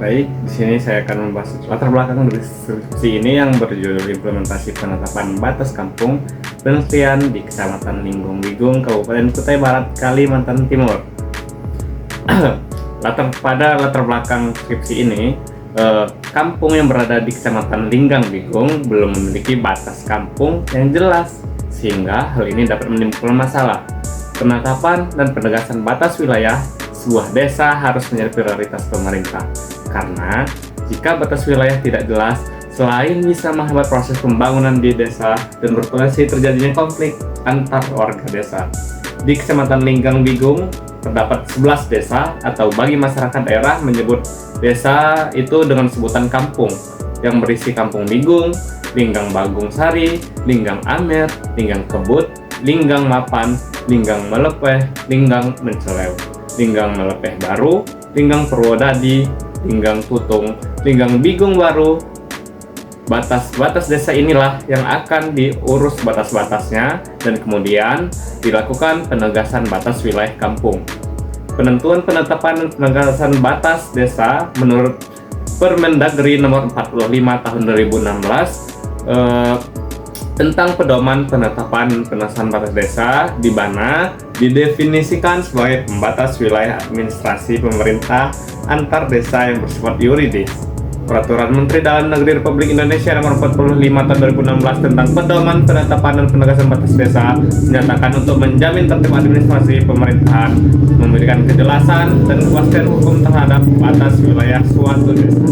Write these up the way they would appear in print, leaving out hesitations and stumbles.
Baik, di sini saya akan membahas latar belakang dari skripsi ini yang berjudul Implementasi Penetapan Batas Kampung Penelitian di Kecamatan Linggung Bigung, Kabupaten Kutai Barat, Kalimantan Timur. Latar belakang skripsi ini, kampung yang berada di Kecamatan Linggang Bigung belum memiliki batas kampung yang jelas, sehingga hal ini dapat menimbulkan masalah. Penetapan dan penegasan batas wilayah sebuah desa harus menjadi prioritas pemerintah. Karena jika batas wilayah tidak jelas, selain bisa menghambat proses pembangunan di desa dan berpotensi terjadinya konflik antar warga desa. Di Kecamatan Linggang Bigung terdapat 11 desa, atau bagi masyarakat daerah menyebut desa itu dengan sebutan kampung, yang berisi Kampung Bigung, Linggang Bagung Sari, Linggang Amer, Linggang Kebut, Linggang Mapan, Linggang Melepeh, Linggang Mencelew, Linggang Melepeh Baru, Linggang Purwodadi, Linggang Tutung, Linggang Bigung Baru. Batas-batas desa inilah yang akan diurus batas-batasnya dan kemudian dilakukan penegasan batas wilayah kampung. Penentuan, penetapan, dan penegasan batas desa menurut Permendagri nomor 45 tahun 2016 tentang pedoman penetapan penegasan batas desa, di mana didefinisikan sebagai pembatas wilayah administrasi pemerintah antar desa yang bersifat yuridis. Peraturan Menteri Dalam Negeri Republik Indonesia Nomor 45 Tahun 2016 tentang pedoman penetapan dan penegasan batas desa menyatakan untuk menjamin tertib administrasi pemerintahan, memberikan kejelasan dan kepastian hukum terhadap batas wilayah suatu desa.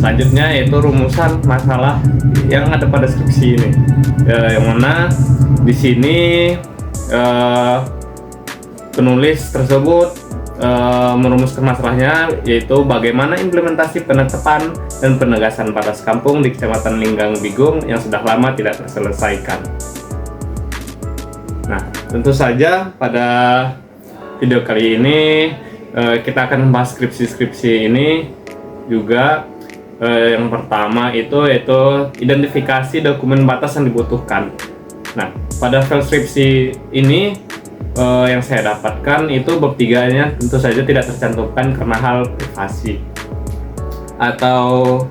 Selanjutnya yaitu rumusan masalah yang ada pada skripsi ini, yang mana di sini penulis tersebut merumuskan masalahnya, yaitu bagaimana implementasi penetapan dan penegasan batas kampung di Kecamatan Linggang Bigung yang sudah lama tidak terselesaikan. Nah, tentu saja pada video kali ini kita akan membahas skripsi ini juga. Yang pertama yaitu identifikasi dokumen batas yang dibutuhkan. Nah, pada file skripsi ini yang saya dapatkan itu bab 3-nya tentu saja tidak tercantumkan karena hal privasi atau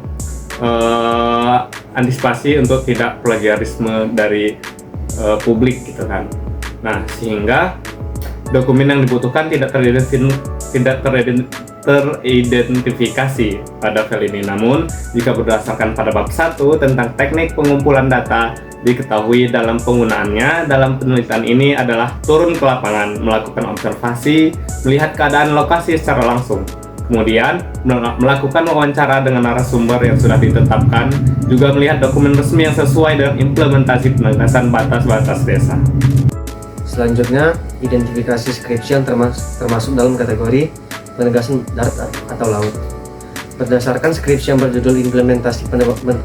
antisipasi untuk tidak plagiarisme dari publik gitu kan. Nah, sehingga dokumen yang dibutuhkan tidak teridentifikasi pada file ini. Namun, jika berdasarkan pada bab 1 tentang teknik pengumpulan data, diketahui dalam penggunaannya dalam penelitian ini adalah turun ke lapangan, melakukan observasi, melihat keadaan lokasi secara langsung, kemudian melakukan wawancara dengan narasumber yang sudah ditetapkan, juga melihat dokumen resmi yang sesuai dengan implementasi penegasan batas-batas desa. Selanjutnya, identifikasi skripsi yang termasuk dalam kategori penegasan darat atau laut. Berdasarkan skripsi yang berjudul Implementasi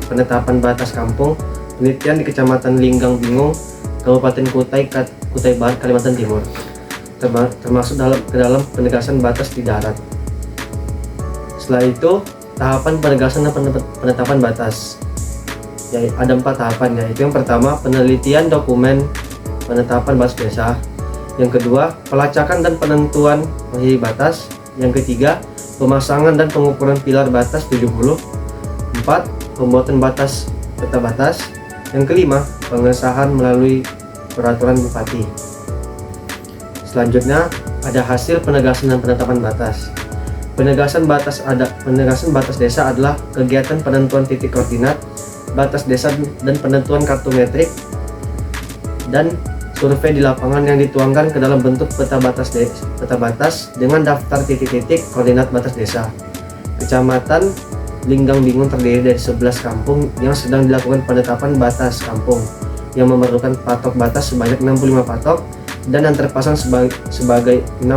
Penetapan Batas Kampung Penelitian di Kecamatan Linggang Bigung, Kabupaten Kutai Barat, Kalimantan Timur, termasuk ke dalam penegasan batas di darat. Setelah itu, tahapan penegasan dan penetapan batas. Ada 4 tahapan, yaitu yang pertama, penelitian dokumen penetapan batas desa. Yang kedua, pelacakan dan penentuan posisi batas. Yang ketiga, pemasangan dan pengukuran pilar batas 70. 4. Pembuatan batas peta batas. Yang kelima, pengesahan melalui peraturan bupati. Selanjutnya, ada hasil penegasan dan penetapan batas. Penegasan batas desa adalah kegiatan penentuan titik koordinat batas desa dan penentuan kartu metrik dan survei di lapangan yang dituangkan ke dalam bentuk peta batas dengan daftar titik-titik koordinat batas desa. Kecamatan Linggang Bigung terdiri dari 11 kampung yang sedang dilakukan penetapan batas kampung yang memerlukan patok batas sebanyak 65 patok dan yang terpasang sebagai 6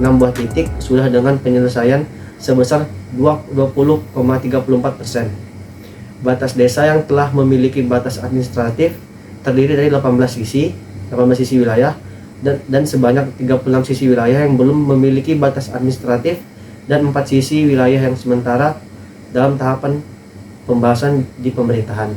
buah titik sudah dengan penyelesaian sebesar 20,34%. Batas desa yang telah memiliki batas administratif terdiri dari 18 sisi wilayah dan sebanyak 36 sisi wilayah yang belum memiliki batas administratif dan 4 sisi wilayah yang sementara dalam tahapan pembahasan di pemerintahan.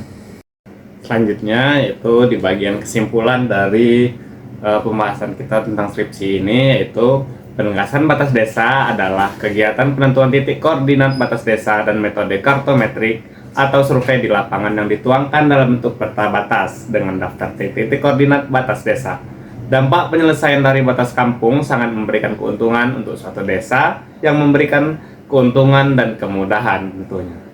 Selanjutnya yaitu di bagian kesimpulan dari pembahasan kita tentang skripsi ini, yaitu Penegasan batas desa adalah kegiatan penentuan titik koordinat batas desa dan metode kartometrik atau survei di lapangan yang dituangkan dalam bentuk peta batas dengan daftar titik koordinat batas desa. Dampak penyelesaian dari batas kampung sangat memberikan keuntungan untuk suatu desa yang memberikan keuntungan dan kemudahan tentunya.